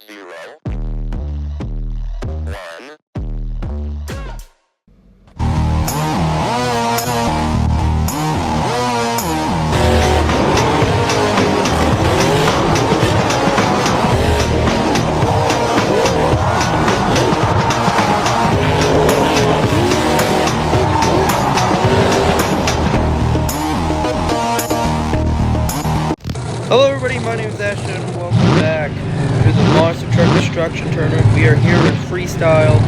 0, 1. Hello everybody, my name is Ashton and welcome back to the Monster Truck Destruction Tournament. We are here in freestyle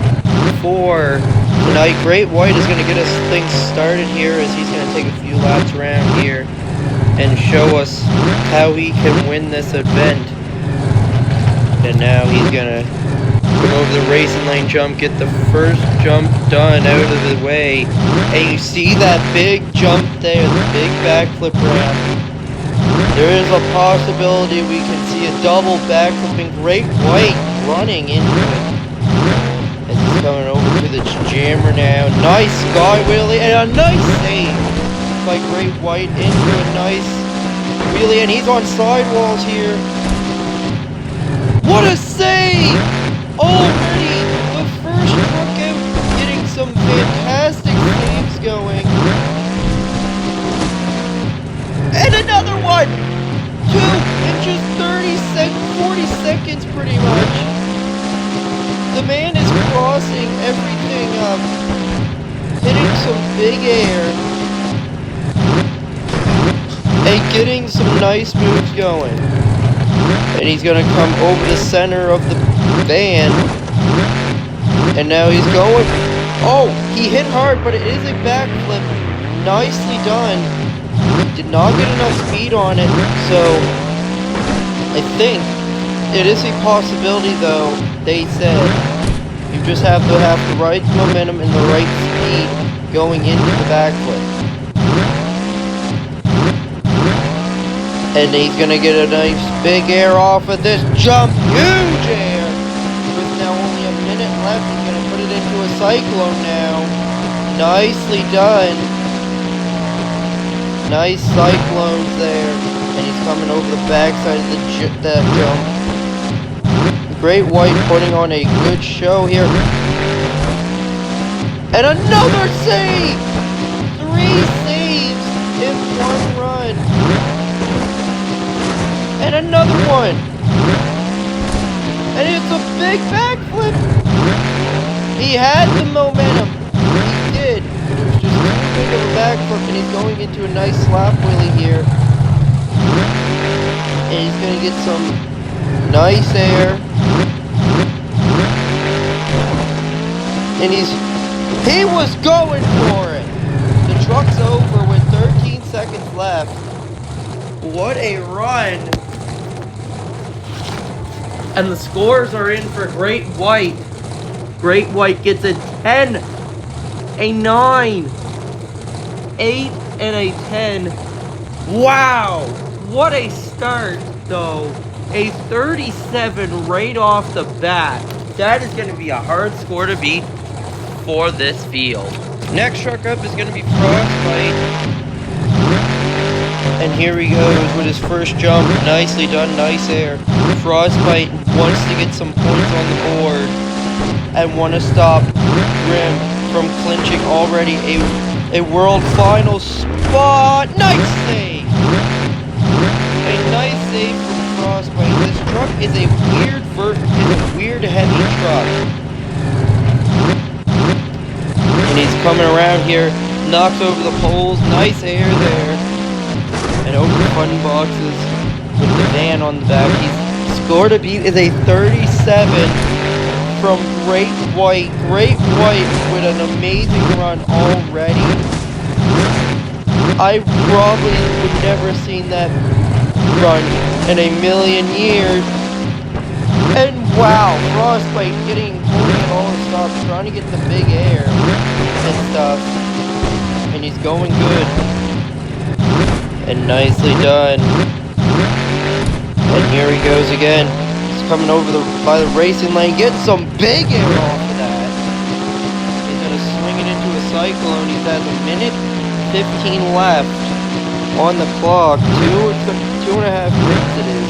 for tonight. Great White is going to get us things started here as he's going to take a few laps around here and show us how he can win this event. And now he's going to come over the racing lane jump, get the first jump done out of the way. And you see that big jump there, the big backflip ramp. There is a possibility we can see a double backflipping Great White running into it. As he's coming over to the jammer now. Nice sky wheelie and a nice save by Great White into a nice wheelie. And he's on sidewalls here. What a save! Already the first truck out getting some fantastic saves going. And another one! 2 inches, 40 seconds pretty much. The man is crossing everything up. Hitting some big air. And getting some nice moves going. And he's going to come over the center of the van. And now he's going. Oh, he hit hard, but it is a backflip. Nicely done. Did not get enough speed on it, so I think it is a possibility though. They said you just have to have the right momentum and the right speed going into the backflip. And he's gonna get a nice big air off of this jump, huge air! With now only a minute left, he's gonna put it into a cyclone now. Nicely done. Nice cyclones there, and he's coming over the backside of that jump. Great White putting on a good show here. And another save! 3 saves in 1 run. And another one. And it's a big backflip. He had the momentum. He did. It was just too big of a backflip, and he's going into a nice slap wheelie here. And he's going to get some nice air. And he was going for it. The truck's over with 13 seconds left. What a run. And the scores are in for Great White. Great White gets a 10. A 9, 8, and a 10. Wow! What a start, though. A 37 right off the bat. That is going to be a hard score to beat for this field. Next truck up is going to be Frostbite. And here he goes with his first jump. Nicely done, nice air. Frostbite wants to get some points on the board and want to stop Grim from clinching already a world final spot. Nice save! A nice save from Frostbite. This truck is a weird heavy truck. And he's coming around here, knocks over the poles, nice air there. And over the funny boxes with the van on the back. He's score to beat is a 37. From Great White. Great White with an amazing run already. I probably would never seen that run in a million years. And wow, Frostbite pulling it all and stops, trying to get the big air and stuff. And he's going good. And nicely done. And here he goes again. Coming over by the racing lane, getting some big air off of that. He's going to swing it into a cyclone. He has a minute 15 left on the clock. 2.5 minutes it is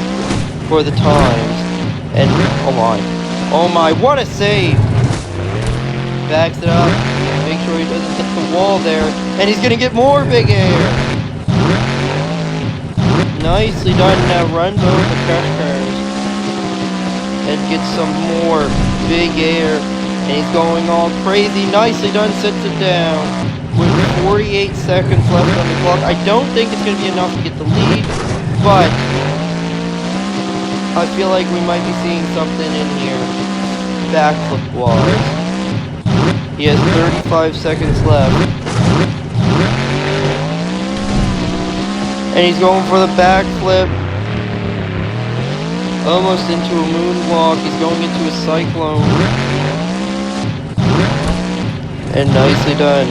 for the times. And, oh my, what a save! Backs it up, make sure he doesn't hit the wall there, and he's gonna get more big air! Nicely done, now runs over the crush cars, and gets some more big air, and he's going all crazy. Nicely done, sits it down, with 48 seconds left on the clock. I don't think it's gonna be enough to get the lead, but I feel like we might be seeing something in here, backflip-wise. He has 35 seconds left. And he's going for the backflip. Almost into a moonwalk. He's going into a cyclone. And nicely done.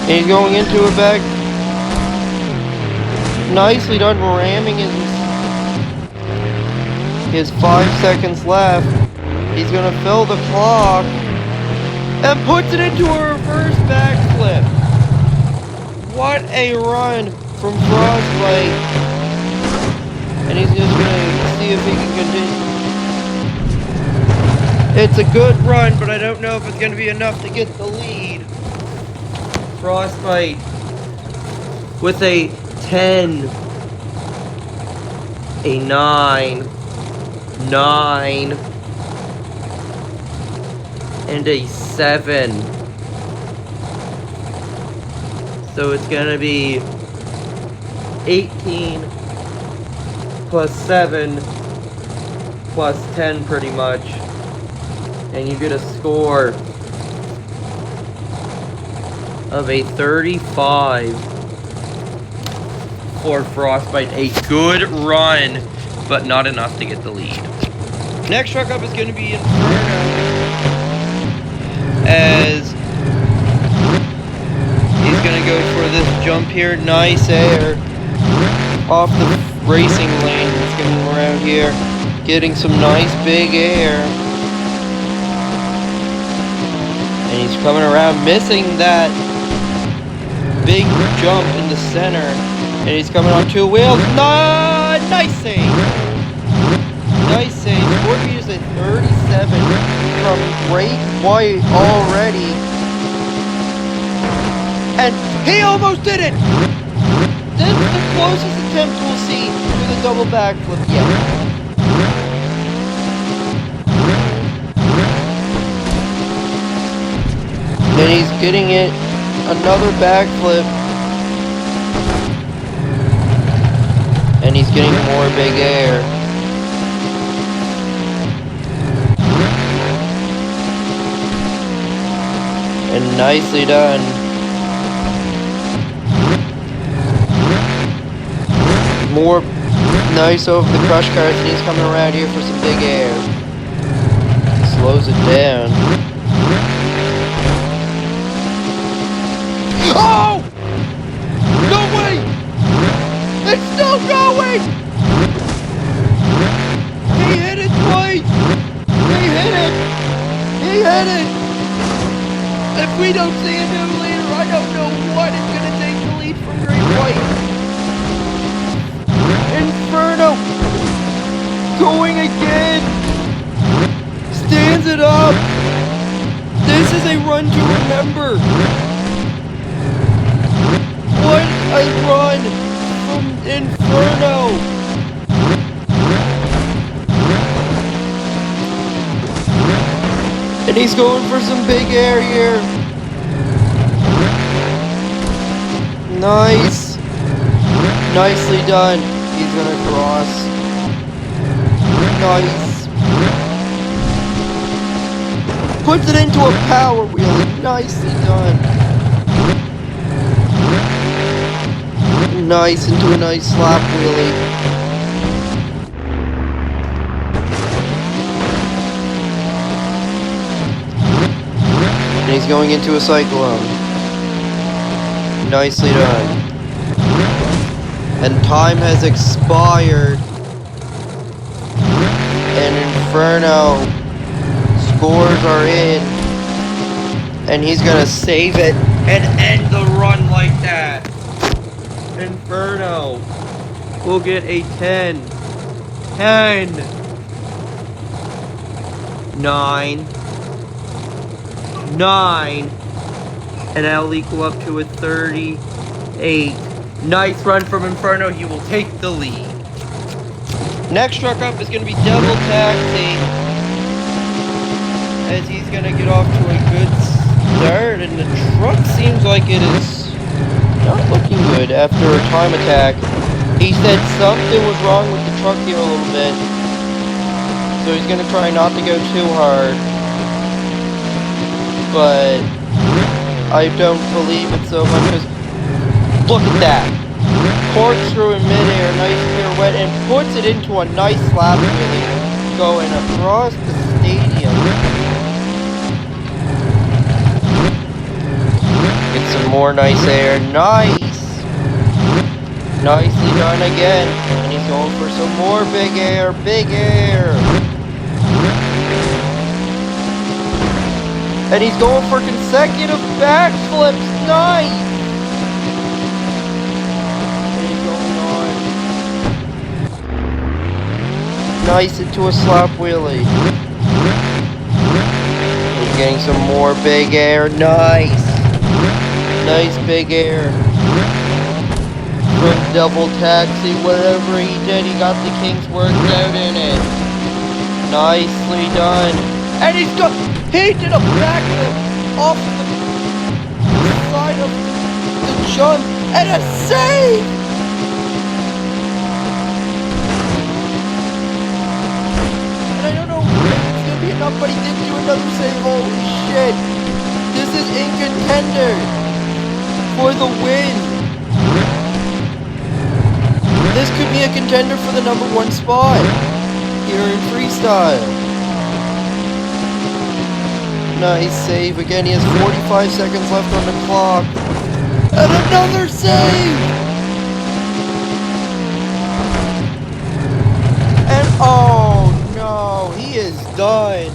And he's going into a back. Nicely done, ramming his 5 seconds left. He's gonna fill the clock and puts it into a reverse backflip. What a run from Frostbite. And he's just gonna see if he can continue. It's a good run, but I don't know if it's gonna be enough to get the lead. Frostbite with a 10, a 9, and a 7. So it's gonna be 18 plus 7 plus 10 pretty much, and you get a score of a 35 for Frostbite. A good run, but not enough to get the lead. Next truck up is going to be Inferno, as he's going to go for this jump here. Nice air off the racing lane. He's coming around here, getting some nice big air. And he's coming around, missing that big jump in the center. And he's coming on 2 wheels. Nice save! Nice save. Scorpio is at 37 from Great White already. And he almost did it! This is the closest attempt we'll see to the double backflip yet. And he's getting it. Another backflip. And he's getting more big air. And nicely done. More nice over the crush cars, and he's coming around here for some big air. Slows it down. Oh! No way! It's still going! He hit it twice! He hit it! He hit it! If we don't see a new leader, I don't know what is going to take the lead from Great White. Inferno! Going again! Stands it up! This is a run to remember! What a run from Inferno! And he's going for some big air here. Nice. Nicely done. He's gonna cross. Nice. Puts it into a power wheel. Nicely done. Nice, into a nice slap wheelie. And he's going into a cyclone. Nicely done. And time has expired. And Inferno scores are in. And he's gonna save it and end the run like that. Inferno will get a 10. 10. 9. 9. And that'll equal up to a 38. Nice run from Inferno. He will take the lead. Next truck up is going to be Devil Taxi, as he's going to get off to a good start. And the truck seems like it is not looking good after a time attack. He said something was wrong with the truck here a little bit, so he's going to try not to go too hard. But I don't believe it so much, because look at that. Corkscrew in midair, nice pirouette, and puts it into a nice slap wheelie going across the stadium. Get some more nice air. Nice! Nicely done again. And he's going for some more big air. Big air! And he's going for consecutive backflips. Nice! And he's going on. Nice into a slap wheelie. He's getting some more big air. Nice! Nice big air. From Devil Taxi, whatever he did, he got the kinks worked out in it. Nicely done. And he did a backflip off the side of the jump, and a save! And I don't know if it's gonna be enough, but he did do another save. Holy shit! This is in contender for the win. This could be a contender for the #1 spot here in freestyle. Nice save. Again, he has 45 seconds left on the clock. And another save! And oh no, he is done.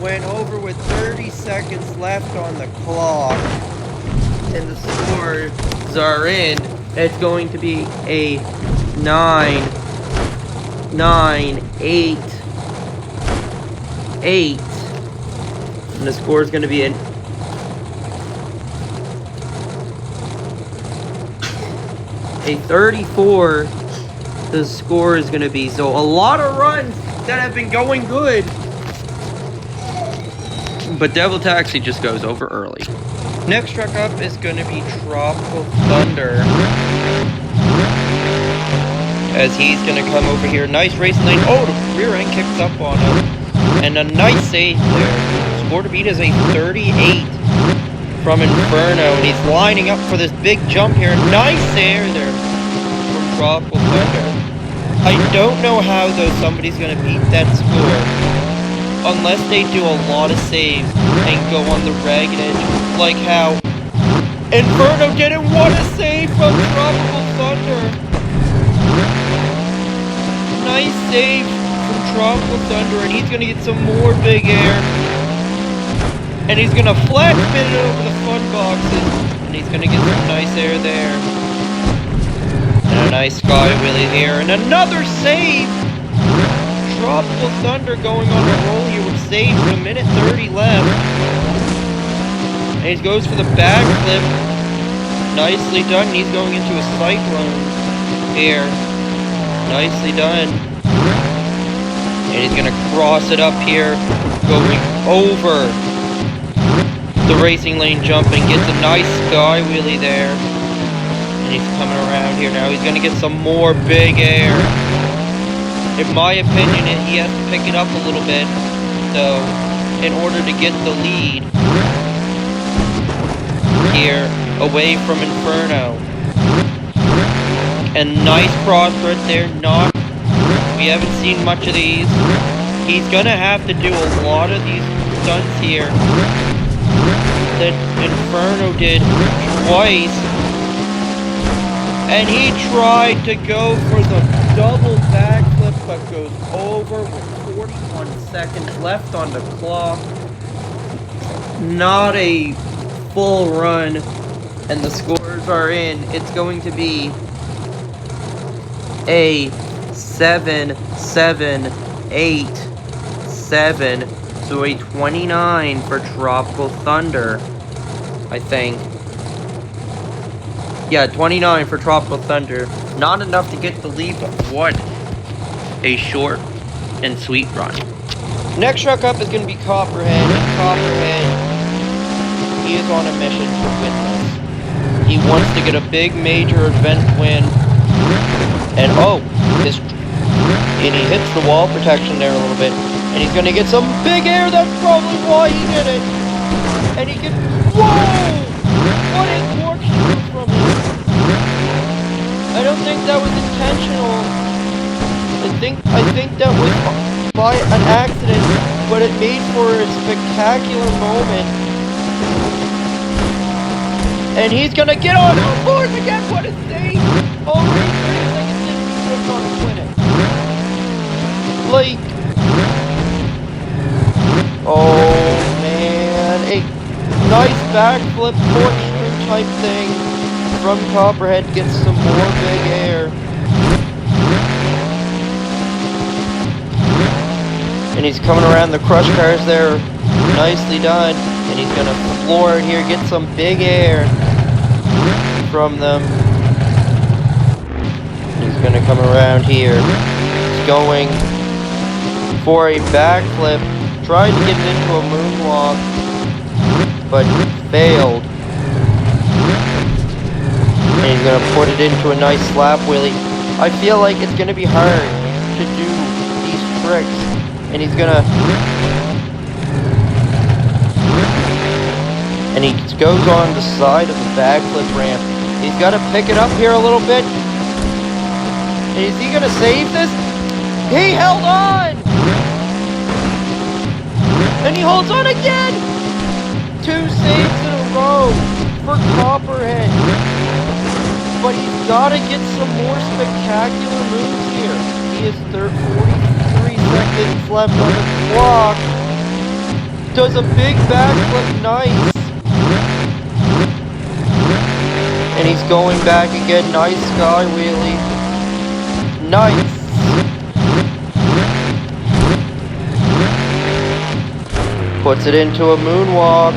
Went over with 30 seconds left on the clock. And the scores are in. It's going to be a 9, 8, 8. And the score is going to be a 34. The score is going to be. So a lot of runs that have been going good. But Devil Taxi just goes over early. Next truck up is going to be Tropical Thunder, as he's going to come over here. Nice racing lane. Oh, the rear end kicks up on him. And a nice save there. Score to beat is a 38 from Inferno. And he's lining up for this big jump here. Nice air there from Tropical Thunder. I don't know how, though, somebody's going to beat that score, unless they do a lot of saves and go on the ragged edge, like how Inferno didn't want to save from Tropical Thunder. Nice save from Tropical Thunder, and he's going to get some more big air. And he's going to flat spin it over the fun boxes, and he's going to get some nice air there. And a nice sky wheelie here, and another save! Tropical Thunder going on a roll here with saves with a minute 30 left. And he goes for the backflip. Nicely done. He's going into a cyclone here. Nicely done. And he's going to cross it up here, going over the racing lane jump, and gets a nice sky wheelie there. And he's coming around here now. He's going to get some more big air. In my opinion, he has to pick it up a little bit, though, in order to get the lead here away from Inferno. And nice cross right there. We haven't seen much of these. He's gonna have to do a lot of these stunts here that Inferno did twice. And he tried to go for the double backflip, but goes over with 41 seconds left on the clock. Not a full run, and the scores are in. It's going to be a 7.787. So a 29 for Tropical Thunder, I think. Yeah, 29 for Tropical Thunder. Not enough to get the lead, but what a short and sweet run. Next truck up is going to be Copperhead. And Copperhead, he is on a mission to win this. He wants to get a big major event win. And and he hits the wall protection there a little bit. And he's going to get some big air. That's probably why he did it. And he gets... Whoa! What a corkscrew from him. I don't think that was intentional. I think that was by an accident, but it made for a spectacular moment. And he's going to get on all fours again. What a save. Already 30 seconds in, he's going to win it. Like... Oh, man. A nice backflip corkscrew type thing from Copperhead. Gets some more big air. And he's coming around the crush cars there. Nicely done. And he's going to floor it here. Get some big air from them. He's going to come around here. He's going for a backflip. Tried to get it into a moonwalk, but failed. And he's going to put it into a nice slap wheelie. I feel like it's going to be hard to do these tricks. And he's going to... And he goes on the side of the backflip ramp. He's got to pick it up here a little bit. Is he going to save this? He held on! And he holds on again! 2 saves in a row for Copperhead. But he's got to get some more spectacular moves here. He is 43 seconds left on the clock. Does a big backflip, nice. And he's going back again, nice sky wheelie. Nice. Puts it into a moonwalk.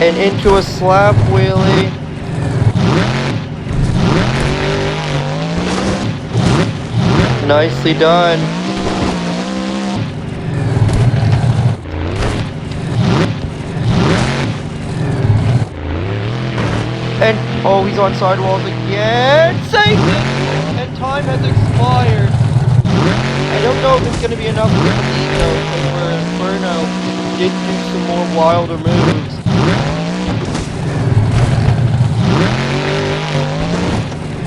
And into a slap wheelie. Nicely done. And, oh, he's on sidewalls again. Saved it! And time has expired. I don't know if it's going to be enough to get the lead, though, because where Inferno did do some more wilder moves.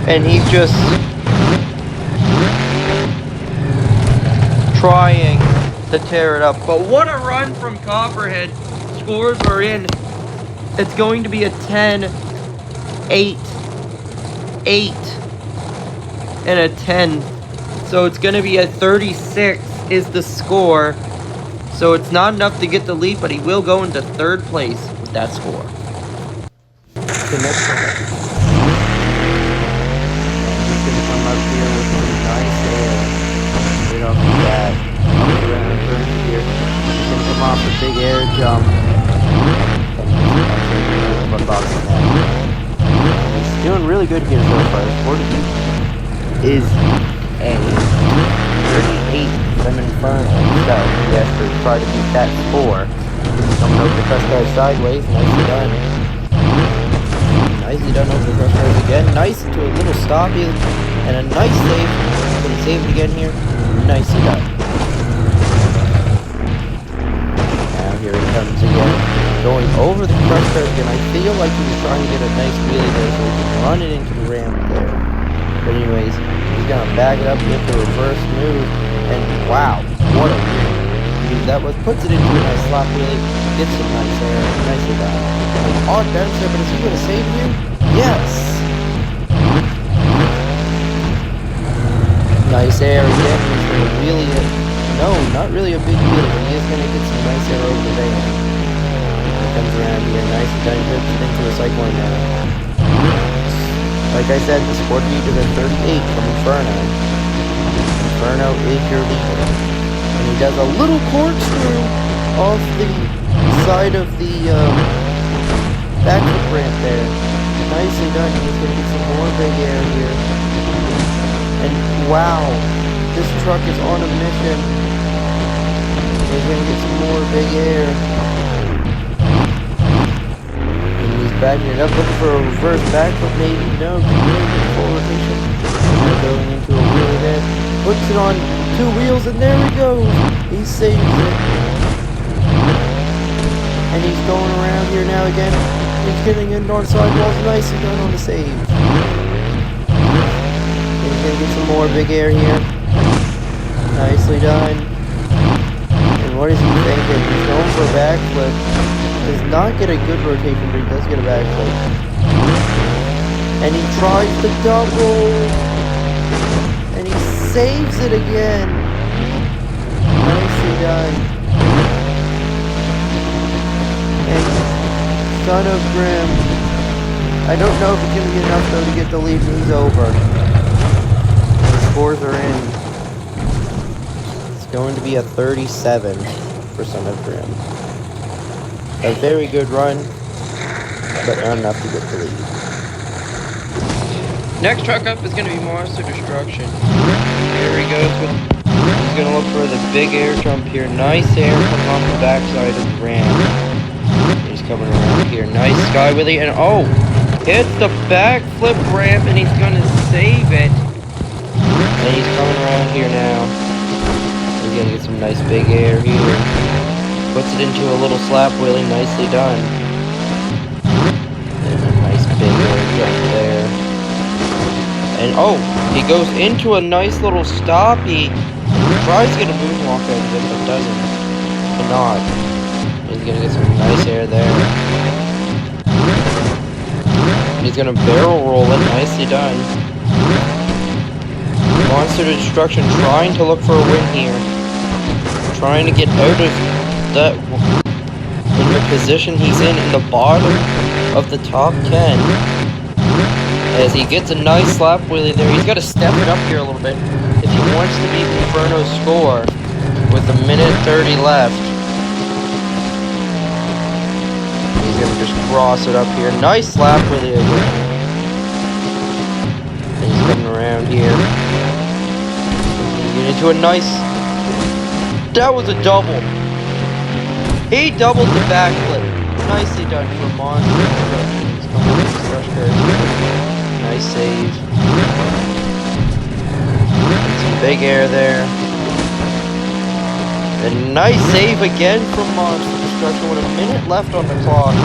And he's just trying to tear it up. But what a run from Copperhead. Scores are in. It's going to be a 10, 8, 8, and a 10. So it's going to be a 36 is the score. So it's not enough to get the lead, but he will go into 3rd place with that score. The next one. He's going to come up here with some nice air. Right off the bat. Around first here. He's going to come off a big air jump. He's doing really good here so far. The 40 is a 38 from Inferno. So he has to try to beat that score. Coming over the crush cars sideways. Nicely done. Nicely done over the crush cars again. Nice into a little stop here. And a nice save. Can he save it again here? Nicely done. Now here he comes again. Going over the crush cars again. I feel like he was trying to get a nice wheelie there so he can run it into the ramp there. But anyways, he's going to back it up with the reverse move. And wow, what a move. That puts it into a nice slap wheelie. Gets some nice air. Nicely done. On bounce there, but is he going to save you? Yes. Nice air again. He's going to wheelie it. No, not really a big wheelie, but he is going to get some nice air over the van. He comes around here. Nicely done. He puts it into a cycling now. Like I said, the score lead is at 38 from Inferno. Inferno is your leader. And he does a little corkscrew off the side of the backflip ramp there. Nicely done. He's going to get some more big air here. And wow, this truck is on a mission. He's going to get some more big air. And he's backing it up, looking for a reverse backflip. Maybe no, full rotation. Now going into a wheelie there. Puts it on 2 wheels, and there he goes. He saves it. And he's going around here now again. He's getting in north sidewalls. Nicely done on the save. He's going to get some more big air here. Nicely done. And what is he thinking? He's going for a backflip. Does not get a good rotation, but he does get a backflip. And he tries to double. And he saves it again. Nicely done. Son of Grim. I don't know if it's going to be enough though to get the lead. He's over. The scores are in. It's going to be a 37 for Son of Grim. A very good run, but not enough to get the lead. Next truck up is going to be Monster Destruction. Here he goes with. He's going to look for the big air jump here. Nice air coming off the backside of the ramp. He's coming around here. Nice sky wheelie, and oh! Hits the backflip ramp, and he's gonna save it. And he's coming around here now. He's gonna get some nice big air here. Puts it into a little slap wheelie. Nicely done. And a nice big air jump there. And oh! He goes into a nice little stoppie. Tries to get a moonwalk out of it, but doesn't. Cannot. He's gonna get some nice air there. He's gonna barrel roll it. Nicely done. Monster Destruction trying to look for a win here. Trying to get out of that in the position he's in the bottom of the top 10. As he gets a nice slap wheelie there. He's got to step it up here a little bit if he wants to beat Inferno's score with a minute 30 left. He's gonna just cross it up here. Nice slap wheelie again. And he's coming around here. Getting into a nice. That was a double. He doubled the backflip. Nicely done for Monster Destruction. He's coming with his crush curve here. Nice save. And some big air there. A nice save again from Monster Destruction with a minute left on the clock.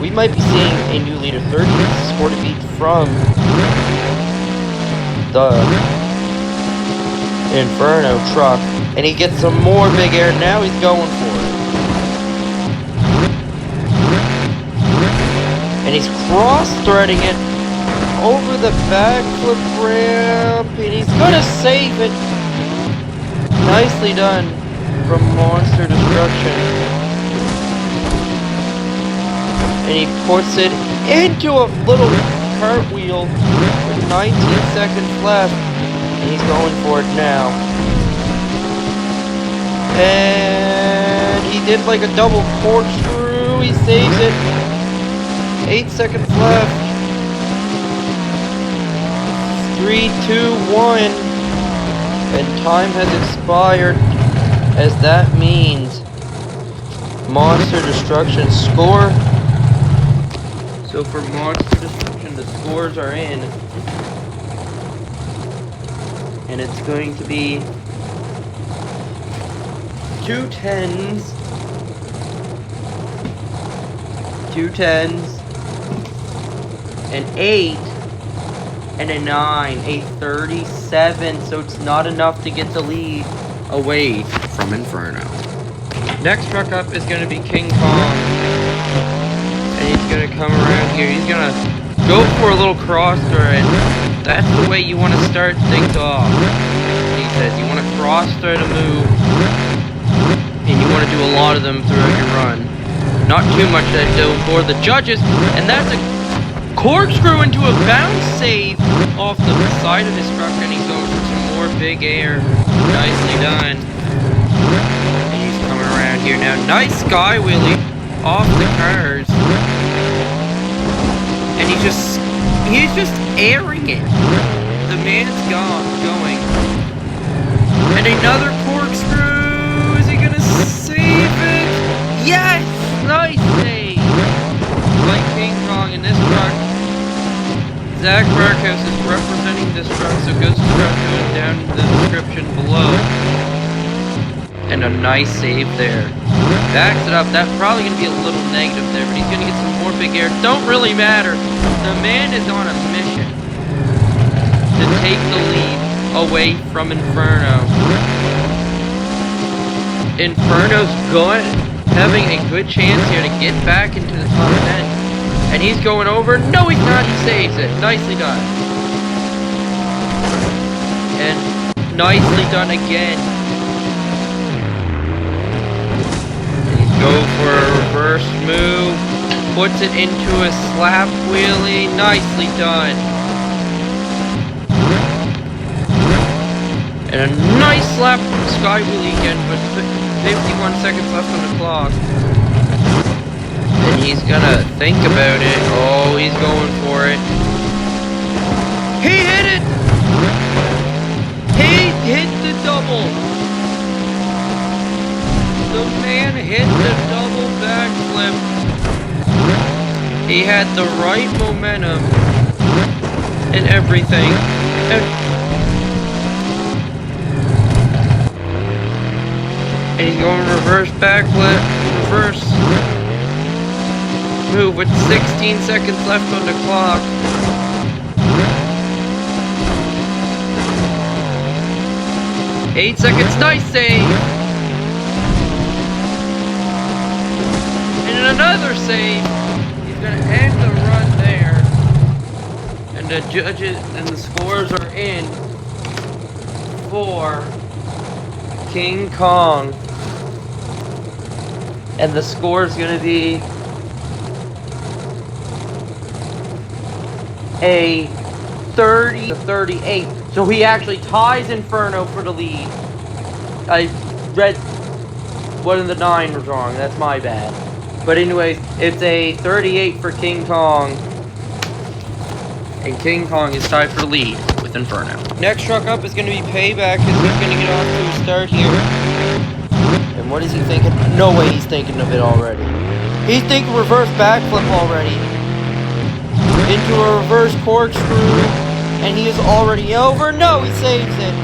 We might be seeing a new leader. 30 score to beat from the Inferno truck. And he gets some more big air. Now he's going for it. And he's cross-threading it over the backflip ramp. And he's gonna save it. Nicely done from Monster Destruction. And he puts it into a little cartwheel with 19 seconds left. And he's going for it now. And he did like a double corkscrew. He saves it. 8 seconds left. 3, 2, 1. And time has expired. As that means Monster Destruction score. So for Monster Destruction, the scores are in. And it's going to be 2 10s, 2 10s, an 8, and a 9, a 37. So it's not enough to get the lead away from Inferno. Next truck up is going to be King Kong. And he's going to come around here. He's going to go for a little cross thread. That's the way you want to start things off. He says you want to cross thread a move. And you want to do a lot of them throughout your run. Not too much that do for the judges. And that's a corkscrew into a bounce save off the side of his truck, and he's going for some more big air. Nicely done. And he's coming around here now. Nice sky wheelie off the cars. And he's just airing it. The man's going. And another corkscrew. Is he gonna save it? Yes! Nice save by King Kong in this truck. Zach Barkhouse is representing this truck, so go subscribe to him down in the description below. And a nice save there. Backs it up. That's probably going to be a little negative there, but he's going to get some more big air. Don't really matter. The man is on a mission to take the lead away from Inferno. Inferno's having a good chance here to get back into the top 10. And he's going over. No, he's not. He saves it. Nicely done. And nicely done again. And he goes for a reverse move. Puts it into a slap wheelie. Nicely done. And a nice slap sky wheelie again with 51 seconds left on the clock. And he's gonna think about it. Oh, he's going for it. He hit it! He hit the double. The man hit the double backflip. He had the right momentum and everything. And he's going reverse backflip, reverse move with 16 seconds left on the clock. Eight seconds, nice save. And another save. He's gonna end the run there. And the judges and the scores are in for King Kong. And the score is gonna be a 30-38. So he actually ties Inferno for the lead. I read one of the 9 was wrong. That's my bad. But anyways, it's a 38 for King Kong. And King Kong is tied for the lead with Inferno. Next truck up is going to be Payback, because he's going to get off to a start here. And what is he thinking? No way he's thinking of it already. He's thinking reverse backflip already. Into a reverse corkscrew, and he is already over. No, he saves it.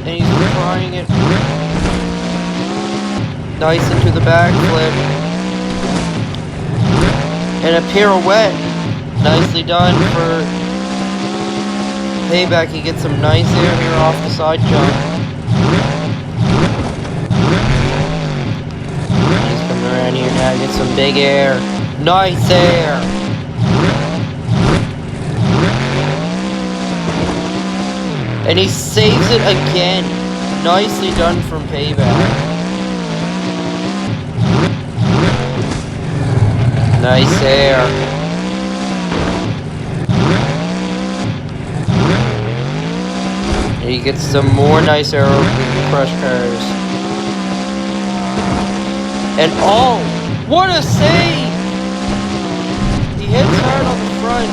And he's trying it. Nice into the backflip. And a pirouette. Nicely done for Payback. He gets some nice air here off the side jump. He's coming around here now, get some big air. Nice air! And he saves it again. Nicely done from Payback. Nice air. And he gets some more nice air over the crush cars. And oh! What a save! Hits hard on the front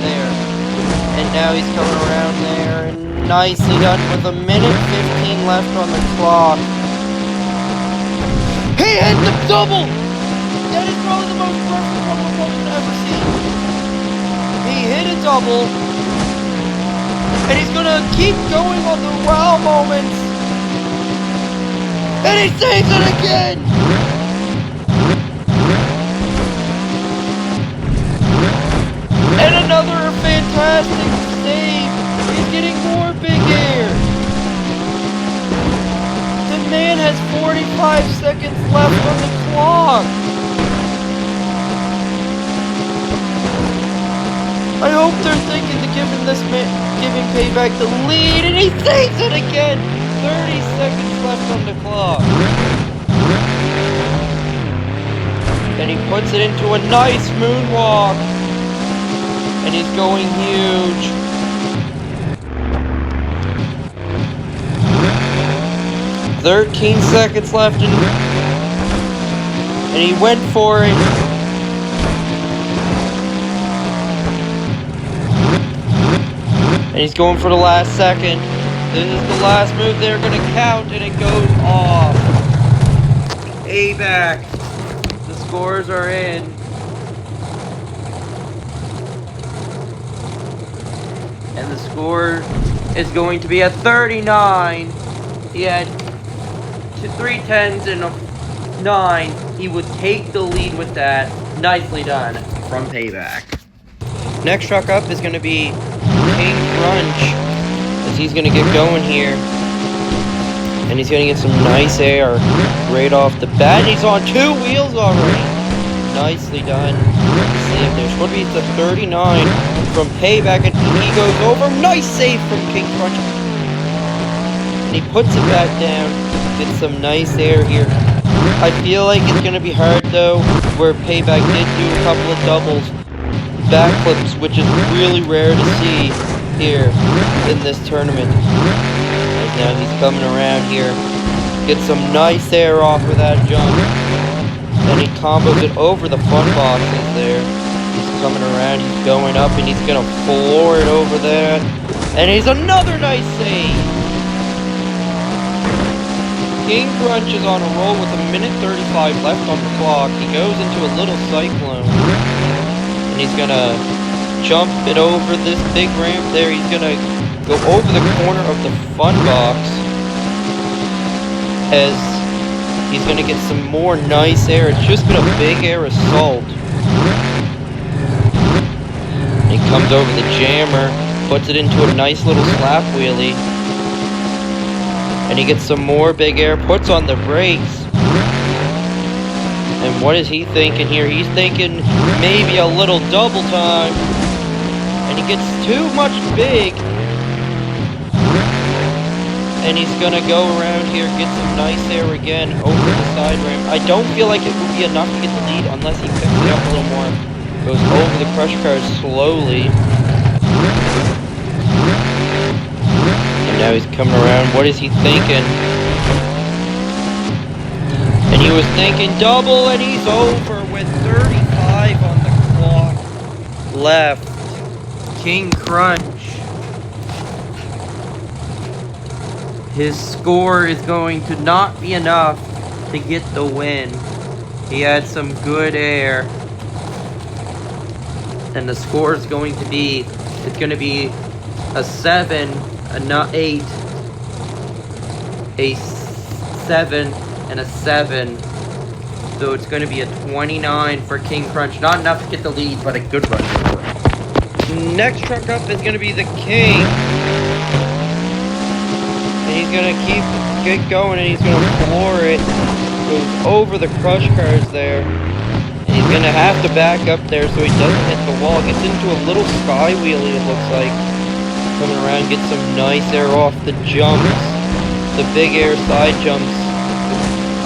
there, and now he's coming around there, and nicely done with a minute 15 left on the clock. He hit the double. That is probably the most perfect double I've ever seen. He hit a double, and he's gonna keep going on the wow moments, and he saves it again. And another fantastic save. He's getting more big air. The man has 45 seconds left on the clock. I hope they're thinking of giving Payback the lead, and he saves it again. 30 seconds left on the clock. And he puts it into a nice moonwalk. And he's going huge. "13 seconds left, and he went for it. And he's going for the last second. This is the last move they're going to count, and it goes off. Payback. The scores are in. And the score is going to be at 39. He had 3 10s and a 9. He would take the lead with that. Nicely done from Payback. Next truck up is going to be King Crunch, as he's going to get going here. And he's going to get some nice air right off the bat. And he's on 2 wheels already. Nicely done. There's going to be the 39 from Payback, and he goes over. Nice save from King Crunch. And he puts it back down. Gets some nice air here. I feel like it's going to be hard, though, where Payback did do a couple of doubles. Backflips, which is really rare to see here in this tournament. And now he's coming around here. Gets some nice air off with that jump. And he combos it over the fun boxes there. He's coming around, he's going up, and he's going to floor it over there. And he's another nice save. King Crunch is on a roll with 1:35 left on the clock. He goes into a little cyclone. And he's going to jump it over this big ramp there. He's going to go over the corner of the fun box. As he's going to get some more nice air. It's just been a big air assault. He comes over the jammer, puts it into a nice little slap wheelie. And he gets some more big air, puts on the brakes. And what is he thinking here? He's thinking maybe a little double time. And he gets too much big. And he's going to go around here, get some nice air again over the side ramp. I don't feel like it would be enough to get the lead unless he picks it up a little more. Goes over the crush cars slowly. And now he's coming around. What is he thinking? And he was thinking double, and he's over with 35 on the clock left. King Crunch. His score is going to not be enough to get the win. He had some good air. And the score is going to be, it's going to be a 7, a 8, a 7, and a 7. So it's going to be a 29 for King Crunch. Not enough to get the lead, but a good run score. Next truck up is going to be the King. And he's going to get going, and he's going to floor it. Goes over the crush cars there. And he's going to have to back up there so he doesn't hit the wall. Gets into a little sky wheelie, it looks like. Coming around, gets some nice air off the jumps. The big air side jumps,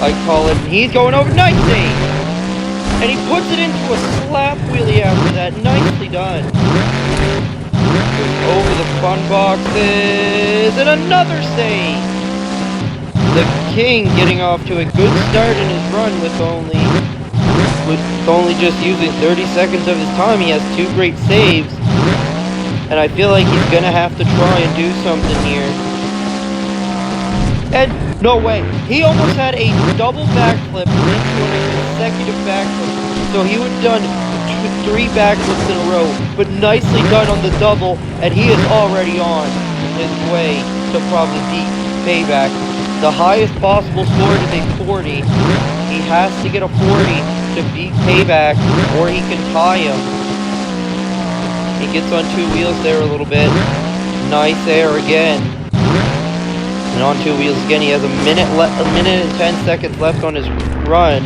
I call it. And he's going over. Nice save! And he puts it into a slap wheelie after that. Nicely done. Goes over the fun boxes. And another save! The King getting off to a good start in his run with only just using 30 seconds of his time. He has 2 great saves. And I feel like he's gonna have to try and do something here. And no way. He almost had a double backflip into a consecutive backflip. So he would have done 3 backflips in a row. But nicely done on the double. And he is already on his way to probably beat Payback. The highest possible score is a 40. He has to get a 40 to beat Payback, or he can tie him. He gets on 2 wheels there a little bit. Nice air again. And on 2 wheels again. He has a minute and 10 seconds left on his run.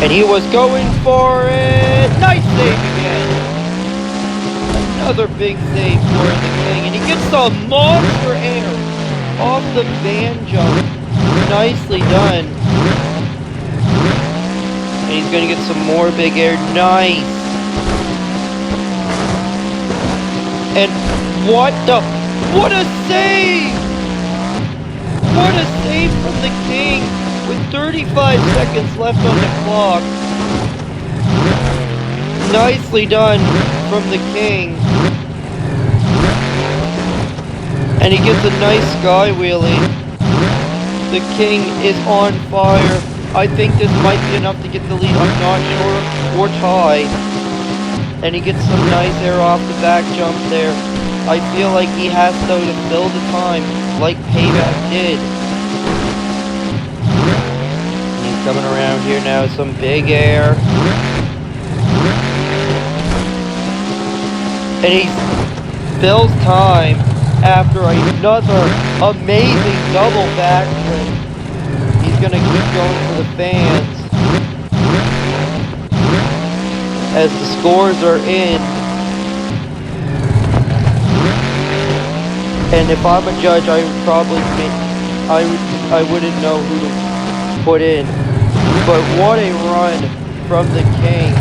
And he was going for it. Nice save again. Another big save for the King. And he gets the monster air off the van jump. Nicely done. And he's gonna get some more big air. Nice. And what a save! What a save from the King with 35 seconds left on the clock. Nicely done from the King. And he gets a nice sky wheelie. The King is on fire. I think this might be enough to get the lead. I'm not sure. Or tie. And he gets some nice air off the back jump there. I feel like he has though to fill the time like Payback did. He's coming around here now, some big air. And he fills time after another amazing double backflip. He's gonna keep going for the fans. As the scores are in. And if I'm a judge, I would probably I wouldn't know who to put in. But what a run from the King.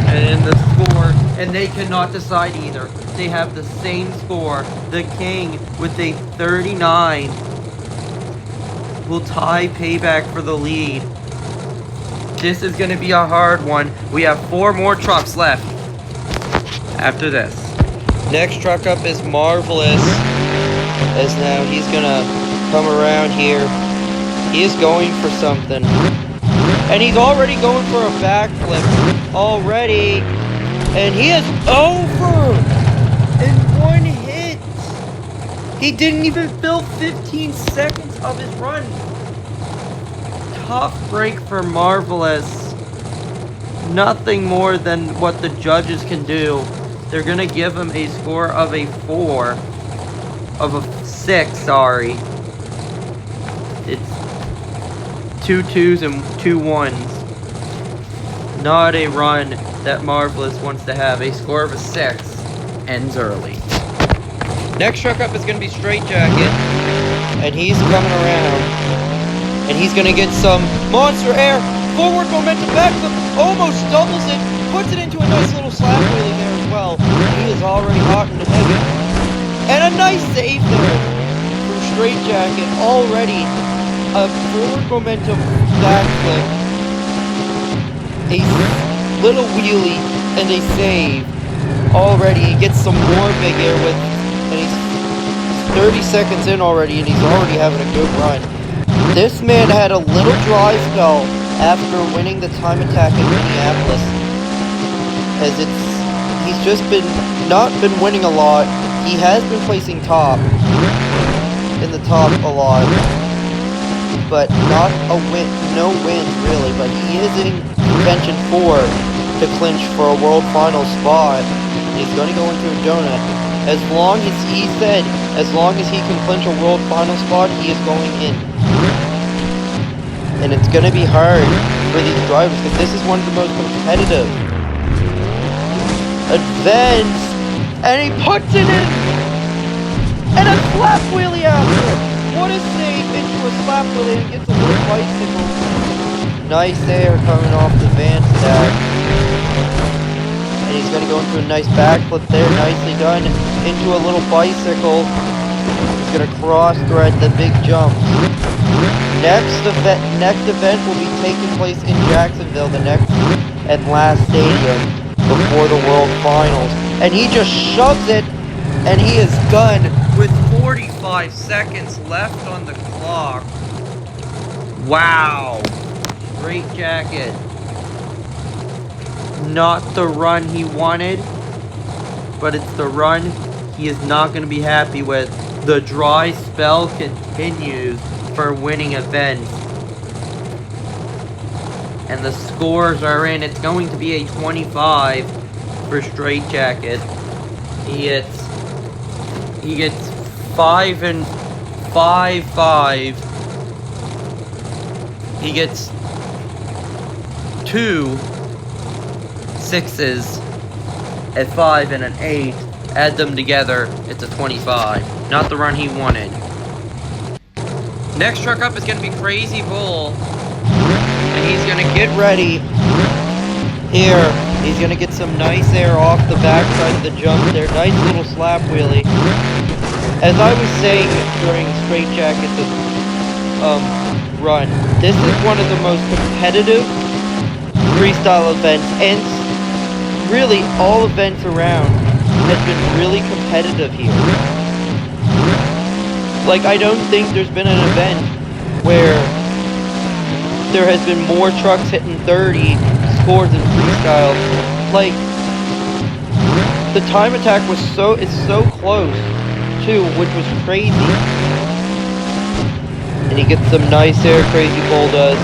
And in the score, and they cannot decide either. They have the same score. The King with a 39 will tie Payback for the lead. This is going to be a hard one. We have 4 more trucks left after this. Next truck up is Marvelous, as now he's gonna come around here. He is going for something. And he's already going for a backflip. Already. And he is over in 1 hit. He didn't even fill 15 seconds of his run. Tough break for Marvelous. Nothing more than what the judges can do. They're going to give him a score of a 6, sorry. It's 2 2s and 2 1s. Not a run that Marvelous wants to have. A score of a 6 ends early. Next truck up is going to be Straight Jacket. And he's coming around. And he's going to get some monster air. Forward momentum backflip. Almost doubles it. Puts it into a nice little slap wheelie there as well. He is already hot and heavy. And a nice save there from Straight Jacket. Already a forward momentum backflip. A little wheelie and a save. Already he gets some more big air with, and he's 30 seconds in already, and he's already having a good run. This man had a little dry spell after winning the time attack in Minneapolis. As he's just not been winning a lot. He has been placing top in the top a lot, but not a win, no wins really. But he is in contention to clinch for a world final spot. He's going to go into a donut. As long as he said, as long as he can clinch a world final spot, he is going in. And it's going to be hard for these drivers because this is one of the most competitive. Advance, and he puts it in, and a slap wheelie after. What a save into a slap wheelie and gets a little bicycle. Nice air coming off the van stack. And he's going to go into a nice backflip there, nicely done, into a little bicycle. He's going to cross thread the big jump. Next event will be taking place in Jacksonville, the next and last stadium before the World Finals. And he just shoves it, and he is done with 45 seconds left on the clock. Wow. Straight Jacket. Not the run he wanted, but it's the run he is not going to be happy with. The dry spell continues for winning events. And the scores are in. It's going to be a 25 for Straight Jacket. He gets 5 and 5. He gets 2 6s, a 5 and an 8. Add them together, it's a 25. Not the run he wanted. Next truck up is going to be Crazy Bull. And he's going to get ready. Here, he's going to get some nice air off the backside of the jump there. Nice little slap wheelie. As I was saying during Straight Jacket's run, this is one of the most competitive freestyle events, and really all events around has been really competitive here. Like, I don't think there's been an event where there has been more trucks hitting 30 scores in freestyle. Like, the time attack was so close too, which was crazy. And he gets some nice air, Crazy Bull does.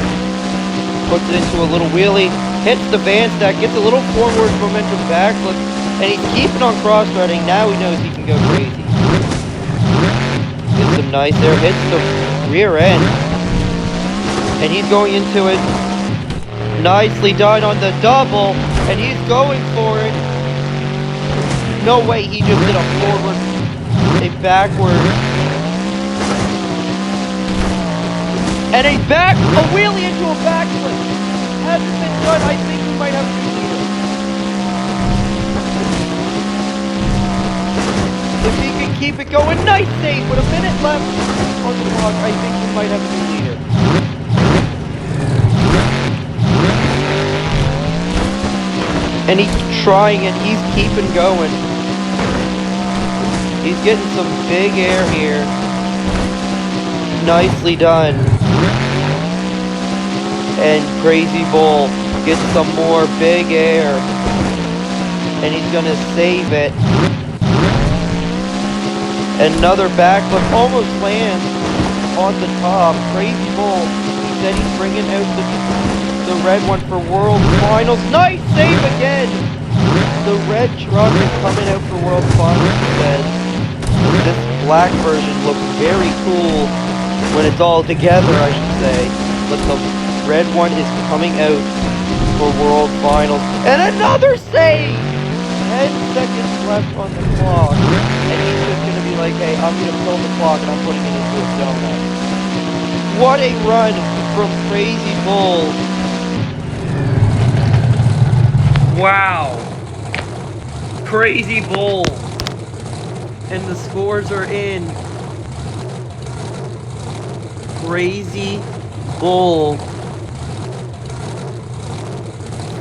Puts it into a little wheelie, hits the van stack, gets a little forward momentum backflip, and he's keeping on cross-threading. Now he knows he can go crazy. Gets some nice air, hits the rear end, and he's going into it. Nicely done on the double, and he's going for it. No way, he just did a forward, a backward, and a wheelie into a backflip. Hasn't been done. I think we might have a new leader. If he can keep it going, nice save. With a minute left on the clock, I think we might have a new leader. And he's trying it. He's keeping going. He's getting some big air here. Nicely done. And Crazy Bull gets some more big air. And he's going to save it. Another backflip almost lands on the top. Crazy Bull, he said he's bringing out the red one for World Finals. Nice save again! The red truck is coming out for World Finals, he said. This black version looks very cool when it's all together, I should say. But the red one is coming out for World Finals. And another save! 10 seconds left on the clock. And he's just going to be like, hey, I'm going to fill the clock and I'm putting it into a donut. What a run from Crazy Bull. Wow. Crazy Bull. And the scores are in. Crazy Bull.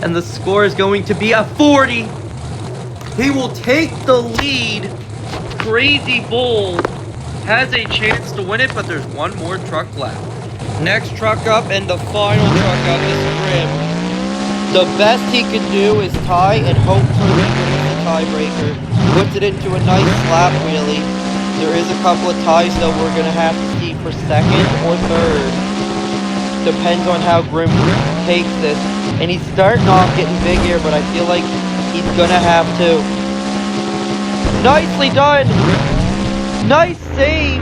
And the score is going to be a 40. He will take the lead. Crazy Bull has a chance to win it, but there's one more truck left. Next truck up and the final truck up is Grim. The best he can do is tie and hope for he wins the tiebreaker. Puts it into a nice slap wheelie. There is a couple of ties though we're going to have to see for second or third. Depends on how Grim takes this. And he's starting off getting big air, but I feel like he's going to have to. Nicely done! Nice save!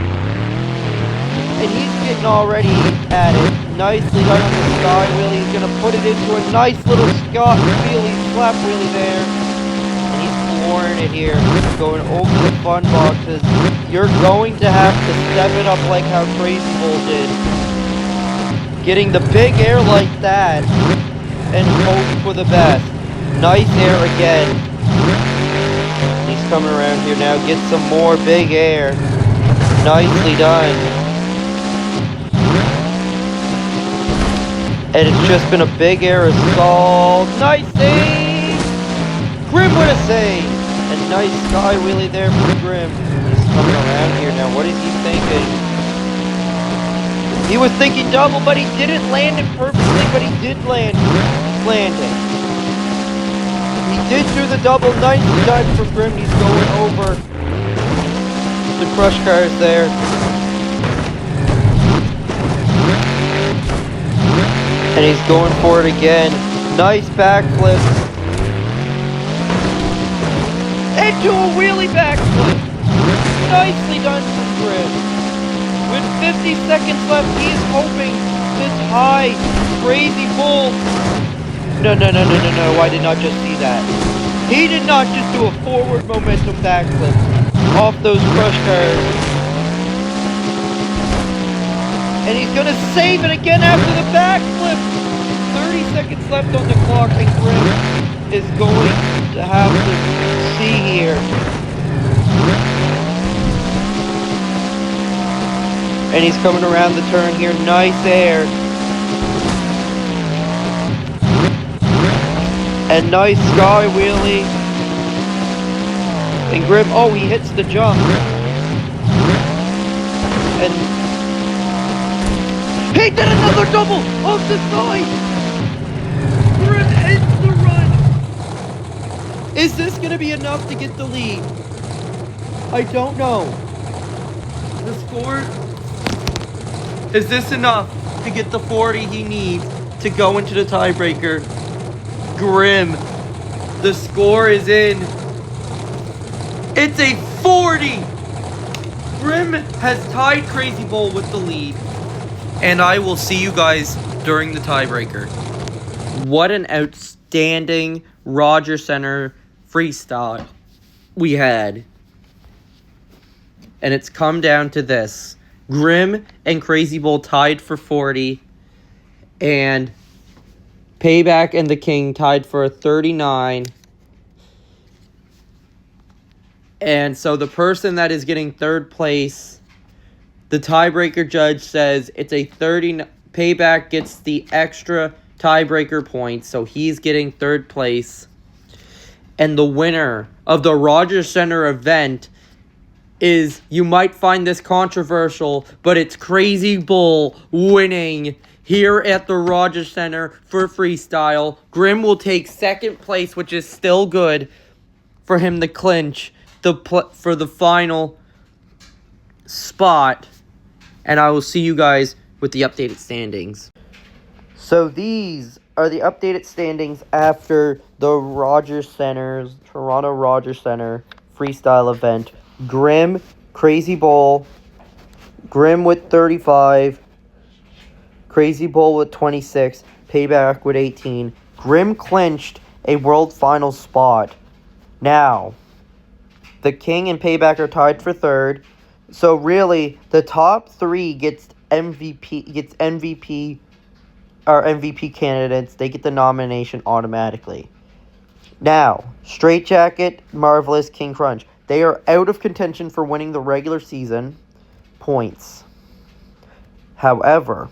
And he's getting already at it. Nicely done on the sky wheelie. He's going to put it into a nice little slap wheelie there. And he's flooring it here. Going over the fun boxes. You're going to have to step it up like how Crazy Bull did. Getting the big air like that. And hope for the best. Nice air again. He's coming around here now. Get some more big air. Nicely done. And it's just been a big air assault. Nice save! Grim with a save! And nice sky wheelie there for Grim. He's coming around here now. What is he thinking? He was thinking double, but he didn't land it perfectly, but he did land it. He did do the double. Nicely done for Grim. He's going over the crush cars there. And he's going for it again. Nice backflip. Into a wheelie backflip. Nicely done from Grim. With 50 seconds left, he is hoping to tie Crazy Bull. No. I did not just see that. He did not just do a forward momentum backflip off those crush cars. And he's going to save it again after the backflip. 30 seconds left on the clock, and Grim is going to have to see here. And he's coming around the turn here. Nice air. And nice sky wheelie. And Grim, oh, he hits the jump. And he did another double off the side. Grim ends the run. Is this going to be enough to get the lead? I don't know. The score, is this enough to get the 40 he needs to go into the tiebreaker? Grim, the score is in. It's a 40. Grim has tied Crazy Bull with the lead. And I will see you guys during the tiebreaker. What an outstanding Rogers Center freestyle we had. And it's come down to this. Grim and Crazy Bull tied for 40. And Payback and the King tied for a 39. And so the person that is getting third place, the tiebreaker judge says it's a 30. Payback gets the extra tiebreaker points, so he's getting third place. And the winner of the Rogers Center event is, you might find this controversial, but it's Crazy Bull winning here at the Rogers Center for freestyle. Grim will take second place, which is still good for him to clinch for the final spot. And I will see you guys with the updated standings. So these are the updated standings after the Toronto Rogers Center freestyle event. Grim, Crazy Bull, Grim with 35, Crazy Bull with 26, Payback with 18. Grim clinched a world final spot. Now, the King and Payback are tied for third. So really, the top three gets MVP candidates. They get the nomination automatically. Now, Straight Jacket, Marvelous, King Crunch. They are out of contention for winning the regular season points. However,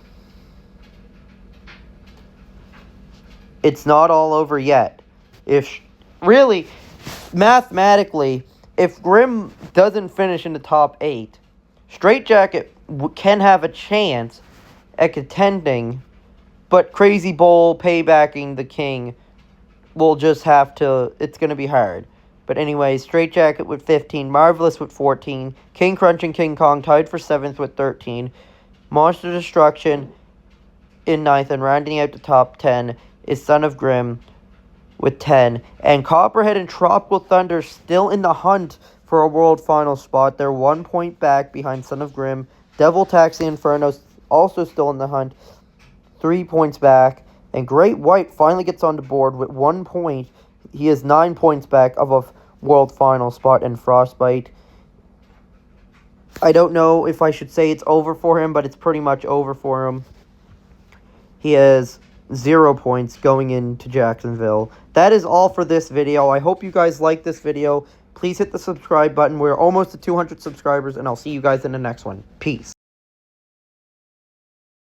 it's not all over yet. Mathematically, if Grim doesn't finish in the top 8, Straight Jacket can have a chance at contending, but Crazy Bull paybacking the King will just have to, it's going to be hard. But anyways, Straight Jacket with 15, Marvelous with 14, King Crunch and King Kong tied for 7th with 13, Monster Destruction in 9th, and rounding out the top 10 is Son of Grim with 10. And Copperhead and Tropical Thunder still in the hunt for a world final spot. They're 1 point back behind Son of Grim. Devil Taxi Inferno also still in the hunt, 3 points back. And Great White finally gets on the board with 1 point. He is 9 points back of a world final spot. And Frostbite, I don't know if I should say it's over for him, but it's pretty much over for him. He has 0 points going into Jacksonville. That is all for this video. I hope you guys like this video. Please hit the subscribe button. We're almost to 200 subscribers, and I'll see you guys in the next one. Peace.